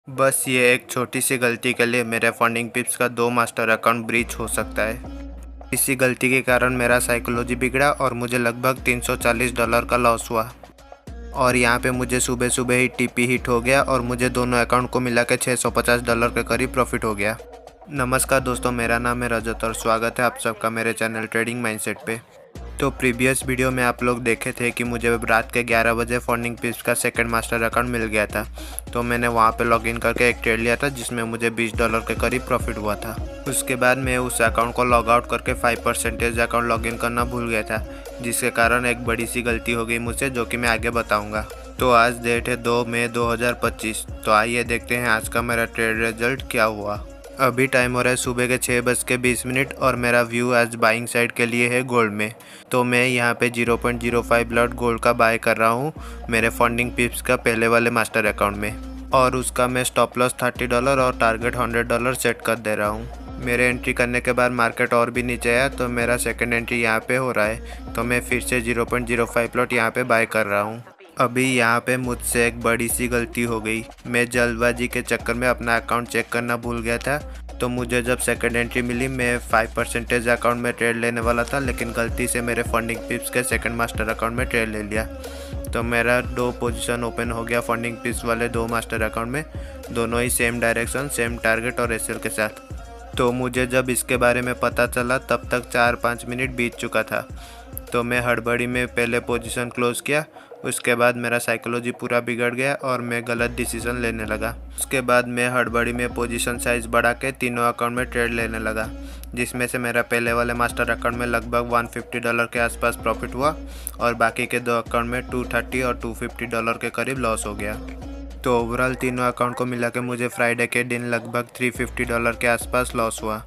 बस ये एक छोटी सी गलती के लिए मेरे फंडिंग पिप्स का 2 मास्टर अकाउंट ब्रीच हो सकता है। इसी गलती के कारण मेरा साइकोलॉजी बिगड़ा और मुझे लगभग $340 का लॉस हुआ। और यहाँ पे मुझे सुबह सुबह ही टीपी हिट हो गया और मुझे दोनों अकाउंट को मिला के $650 के करीब प्रॉफिट हो गया। नमस्कार दोस्तों, मेरा नाम है रजत और स्वागत है आप सबका मेरे चैनल ट्रेडिंग माइंडसेट पे। तो प्रीवियस वीडियो में आप लोग देखे थे कि मुझे रात के 11 बजे फंडिंग पिप्स का सेकंड मास्टर अकाउंट मिल गया था। तो मैंने वहाँ पे लॉगिन करके एक ट्रेड लिया था जिसमें मुझे $20 के करीब प्रॉफिट हुआ था। उसके बाद मैं उस अकाउंट को लॉग आउट करके 5% अकाउंट लॉगिन करना भूल गया था, जिसके कारण एक बड़ी सी गलती हो गई मुझसे, जो कि मैं आगे बताऊँगा। तो आज डेट है 2 मई 2025। तो आइए देखते हैं आज का मेरा ट्रेड रिजल्ट क्या हुआ। अभी टाइम हो रहा है सुबह के 6:20 और मेरा व्यू आज बाइंग साइड के लिए है गोल्ड में। तो मैं यहाँ पे 0.05 लॉट गोल्ड का बाय कर रहा हूँ मेरे फंडिंग पिप्स का पहले वाले मास्टर अकाउंट में, और उसका मैं स्टॉप लॉस $30 और टारगेट $100 सेट कर दे रहा हूँ। मेरे एंट्री करने के बाद मार्केट और भी नीचे आया तो मेरा सेकेंड एंट्री यहाँ पे हो रहा है। तो मैं फिर से 0.05 लॉट यहाँ पे बाय कर रहा हूँ। अभी यहाँ पे मुझसे एक बड़ी सी गलती हो गई। मैं जल्दबाजी के चक्कर में अपना अकाउंट चेक करना भूल गया था। तो मुझे जब सेकंड एंट्री मिली, मैं 5% अकाउंट में ट्रेड लेने वाला था, लेकिन गलती से मेरे फंडिंग पिप्स के सेकंड मास्टर अकाउंट में ट्रेड ले लिया। तो मेरा 2 पोजीशन ओपन हो गया फंडिंग पिप्स वाले 2 मास्टर अकाउंट में, दोनों ही सेम डायरेक्शन, सेम टारगेट और एसएल के साथ। तो मुझे जब इसके बारे में पता चला तब तक 4-5 मिनट बीत चुका था। तो मैं हड़बड़ी में पहले पोजीशन क्लोज किया। उसके बाद मेरा साइकोलॉजी पूरा बिगड़ गया और मैं गलत डिसीजन लेने लगा। उसके बाद मैं हड़बड़ी में पोजीशन साइज बढ़ा के तीनों अकाउंट में ट्रेड लेने लगा, जिसमें से मेरा पहले वाले मास्टर अकाउंट में लगभग $150 के आसपास प्रॉफिट हुआ और बाकी के 2 अकाउंट में $230 और $250 के करीब लॉस हो गया। तो ओवरऑल तीनों अकाउंट को मिला के मुझे फ्राइडे के दिन लगभग $350 के आसपास लॉस हुआ।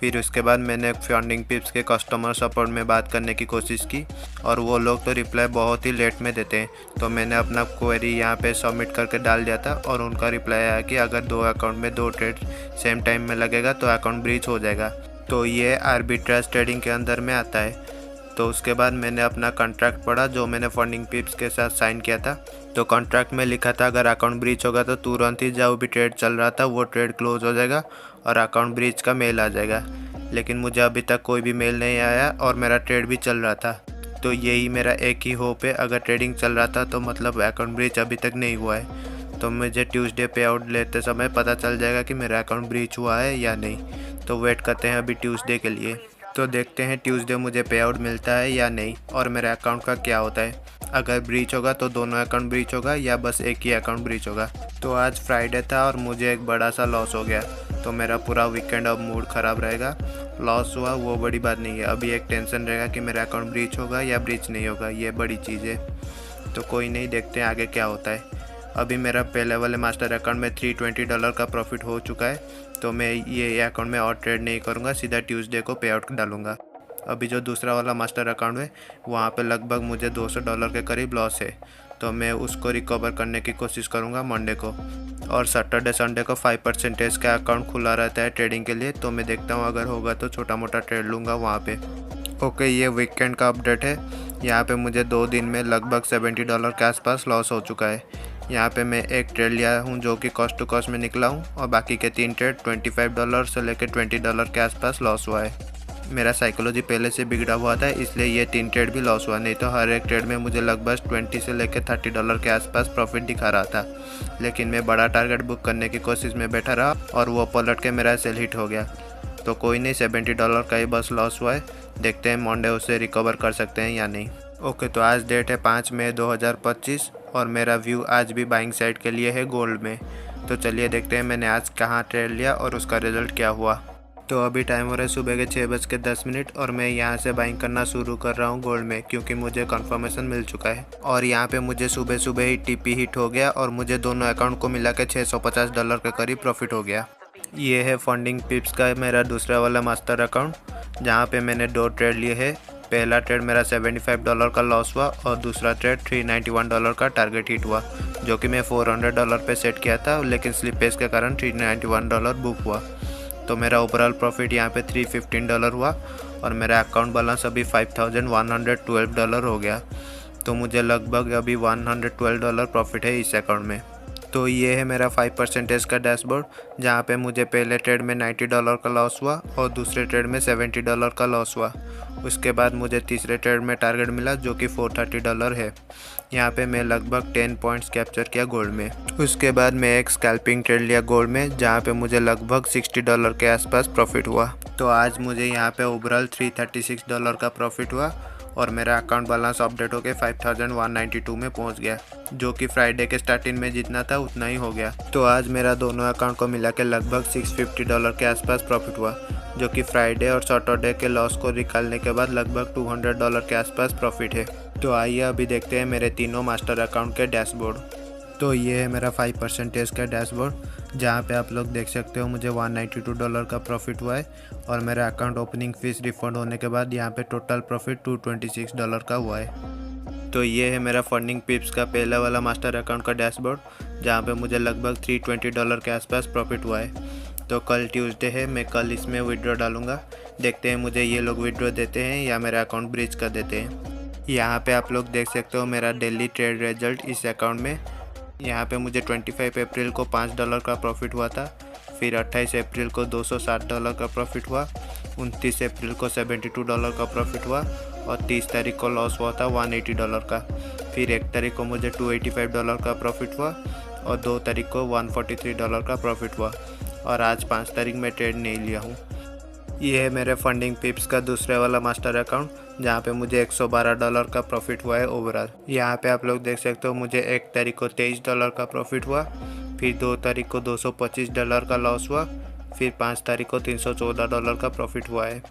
फिर उसके बाद मैंने फंडिंग पिप्स के कस्टमर सपोर्ट में बात करने की कोशिश की और वो लोग तो रिप्लाई बहुत ही लेट में देते हैं। तो मैंने अपना क्वेरी यहाँ पे सबमिट करके डाल दिया था और उनका रिप्लाई आया कि अगर 2 अकाउंट में 2 ट्रेड सेम टाइम में लगेगा तो अकाउंट ब्रीच हो जाएगा। तो ये आर्बिट्रेज ट्रेडिंग के अंदर में आता है। तो उसके बाद मैंने अपना कॉन्ट्रैक्ट पढ़ा जो मैंने फंडिंग पिप्स के साथ साइन किया था। तो कॉन्ट्रैक्ट में लिखा था अगर अकाउंट ब्रीच होगा तो तुरंत ही जो भी ट्रेड चल रहा था वो ट्रेड क्लोज हो जाएगा और अकाउंट ब्रीच का मेल आ जाएगा। लेकिन मुझे अभी तक कोई भी मेल नहीं आया और मेरा ट्रेड भी चल रहा था। तो यही मेरा एक ही होप है, अगर ट्रेडिंग चल रहा था तो मतलब अकाउंट ब्रीच अभी तक नहीं हुआ है। तो मुझे ट्यूसडे पे आउट लेते समय पता चल जाएगा कि मेरा अकाउंट ब्रीच हुआ है या नहीं। तो वेट करते हैं अभी ट्यूसडे के लिए। तो देखते हैं ट्यूसडे मुझे पे आउट मिलता है या नहीं और मेरे अकाउंट का क्या होता है। अगर ब्रीच होगा तो दोनों अकाउंट ब्रीच होगा या बस एक ही अकाउंट ब्रीच होगा। तो आज फ्राइडे था और मुझे एक बड़ा सा लॉस हो गया। तो मेरा पूरा वीकेंड अब मूड ख़राब रहेगा। लॉस हुआ वो बड़ी बात नहीं है, अभी एक टेंशन रहेगा कि मेरा अकाउंट ब्रीच होगा या ब्रीच नहीं होगा, ये बड़ी चीज़ है। तो कोई नहीं, देखते हैं आगे क्या होता है। अभी मेरा पहले वाले मास्टर अकाउंट में $320 का प्रॉफिट हो चुका है। तो मैं ये अकाउंट में और ट्रेड नहीं करूँगा, सीधा ट्यूसडे को पे आउट डालूँगा। अभी जो दूसरा वाला मास्टर अकाउंट है वहाँ पे लगभग मुझे $200 के करीब लॉस है। तो मैं उसको रिकवर करने की कोशिश करूँगा मंडे को। और सैटरडे संडे को 5% का अकाउंट खुला रहता है ट्रेडिंग के लिए। तो मैं देखता हूँ अगर होगा तो छोटा मोटा ट्रेड लूँगा वहाँ पे। ओके, ये वीकेंड का अपडेट है। यहाँ पे मुझे 2 दिन में लगभग $70 के आसपास लॉस हो चुका है। यहाँ पे मैं एक ट्रेड लिया हूँ जो कि कॉस्ट टू कॉस्ट में निकला हूँ और बाकी के 3 ट्रेड $25 से लेकर $20 के आसपास लॉस हुआ है। मेरा साइकोलॉजी पहले से बिगड़ा हुआ था, इसलिए ये 3 ट्रेड भी लॉस हुआ, नहीं तो हर एक ट्रेड में मुझे लगभग 20 से लेकर $30 के आसपास प्रॉफिट दिखा रहा था। लेकिन मैं बड़ा टारगेट बुक करने की कोशिश में बैठा रहा और वो पलट के मेरा सेल हिट हो गया। तो कोई नहीं, $70 का ही बस लॉस हुआ है। देखते हैं मंडे उसे रिकवर कर सकते हैं या नहीं। ओके, तो आज डेट है 5 मई 2025 और मेरा व्यू आज भी बाइंग साइड के लिए है गोल्ड में। तो चलिए देखते हैं मैंने आज कहाँ ट्रेड लिया और उसका रिजल्ट क्या हुआ। तो अभी टाइम हो रहा है सुबह के 6:10 और मैं यहाँ से बाइंग करना शुरू कर रहा हूँ गोल्ड में, क्योंकि मुझे कंफर्मेशन मिल चुका है। और यहाँ पे मुझे सुबह सुबह ही टीपी हिट हो गया और मुझे दोनों अकाउंट को मिला के $650 के करीब प्रॉफिट हो गया। ये है फंडिंग पिप्स का मेरा दूसरा वाला मास्टर अकाउंट, जहाँ पे मैंने 2 ट्रेड लिए हैं। पहला ट्रेड मेरा $75 का लॉस हुआ और दूसरा ट्रेड $391 का टारगेट हिट हुआ, जो कि मैं $400 पे सेट किया था, लेकिन स्लिपेज के कारण $391 बुक हुआ। तो मेरा ओवरऑल प्रॉफिट यहाँ पे $315 हुआ और मेरा अकाउंट बैलेंस अभी $5112 हो गया। तो मुझे लगभग अभी $112 प्रॉफिट है इस अकाउंट में। तो ये है मेरा 5% का डैशबोर्ड, जहाँ पे मुझे पहले ट्रेड में $90 का लॉस हुआ और दूसरे ट्रेड में $70 का लॉस हुआ। उसके बाद मुझे तीसरे ट्रेड में टारगेट मिला जो कि $430 है। यहाँ पे मैं लगभग 10 पॉइंट्स कैप्चर किया गोल्ड में। उसके बाद मैं एक स्कैल्पिंग ट्रेड लिया गोल्ड में, जहाँ पे मुझे लगभग $60 के आसपास प्रॉफिट हुआ। तो आज मुझे यहाँ पे ओवरऑल $336 का प्रॉफिट हुआ और मेरा अकाउंट बैलेंस अपडेट होकर 5192 में पहुंच गया, जो कि फ्राइडे के स्टार्टिंग में जितना था उतना ही हो गया। तो आज मेरा दोनों अकाउंट को मिला के लगभग $650 के आसपास प्रॉफिट हुआ, जो कि फ्राइडे और सैटरडे के लॉस को निकालने के बाद लगभग $200 के आसपास प्रॉफिट है। तो आइए अभी देखते हैं मेरे तीनों मास्टर अकाउंट के डैशबोर्ड। तो ये है मेरा 5% का डैशबोर्ड, जहाँ पे आप लोग देख सकते हो मुझे $192 का प्रॉफिट हुआ है और मेरा अकाउंट ओपनिंग फ़ीस रिफंड होने के बाद यहाँ पे टोटल प्रॉफिट $226 का हुआ है। तो ये है मेरा फंडिंग पिप्स का पहला वाला मास्टर अकाउंट का डैशबोर्ड, जहाँ पे मुझे लगभग $320 के आसपास प्रॉफिट हुआ है। तो कल ट्यूसडे है, मैं कल इसमें विड्रॉ डालूँगा। देखते हैं मुझे ये लोग विड्रॉ देते हैं या मेरा अकाउंट ब्रीच कर देते हैं। यहाँ पे आप लोग देख सकते हो मेरा डेली ट्रेड रिजल्ट इस अकाउंट में। यहाँ पे मुझे 25 अप्रैल को $5 का प्रॉफिट हुआ था, फिर 28 अप्रैल को $260 का प्रॉफिट हुआ, 29 अप्रैल को $72 का प्रॉफिट हुआ और 30 तारीख को लॉस हुआ था $180 का। फिर 1 तारीख को मुझे $285 का प्रॉफिट हुआ और 2 तारीख को $143 का प्रॉफिट हुआ और आज 5 तारीख में ट्रेड नहीं लिया हूँ। ये है मेरे फंडिंग पिप्स का दूसरे वाला मास्टर अकाउंट, जहाँ पे मुझे $112 का प्रॉफिट हुआ है ओवरऑल। यहाँ पे आप लोग देख सकते हो मुझे 1 तारीख को $23 का प्रॉफिट हुआ, फिर 2 तारीख को $225 का लॉस हुआ, फिर 5 तारीख को $314 का प्रॉफिट हुआ है।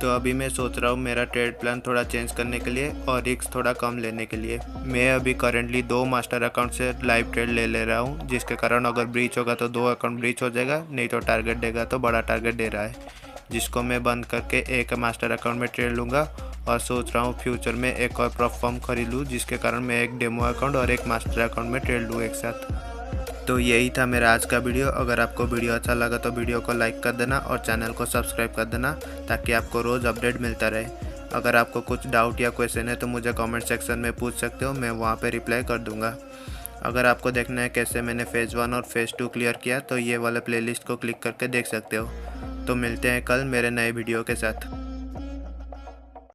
तो अभी मैं सोच रहा हूँ मेरा ट्रेड प्लान थोड़ा चेंज करने के लिए और रिस्क थोड़ा कम लेने के लिए। मैं अभी करेंटली 2 मास्टर अकाउंट से लाइव ट्रेड ले रहा हूँ, जिसके कारण अगर ब्रीच होगा तो 2 अकाउंट ब्रीच हो जाएगा, नहीं तो टारगेट देगा तो बड़ा टारगेट दे रहा है, जिसको मैं बंद करके एक मास्टर अकाउंट में ट्रेड लूँगा। और सोच रहा हूँ फ्यूचर में एक और प्लेटफॉर्म खरीद लूँ, जिसके कारण मैं एक डेमो अकाउंट और एक मास्टर अकाउंट में ट्रेड लूँ एक साथ। तो यही था मेरा आज का वीडियो। अगर आपको वीडियो अच्छा लगा तो वीडियो को लाइक कर देना और चैनल को सब्सक्राइब कर देना, ताकि आपको रोज़ अपडेट मिलता रहे। अगर आपको कुछ डाउट या क्वेश्चन है तो मुझे कमेंट सेक्शन में पूछ सकते हो, मैं वहाँ पे रिप्लाई कर दूँगा। अगर आपको देखना है कैसे मैंने फेज़ 1 और फेज़ 2 क्लियर किया तो ये वाले प्लेलिस्ट को क्लिक करके देख सकते हो। तो मिलते हैं कल मेरे नए वीडियो के साथ।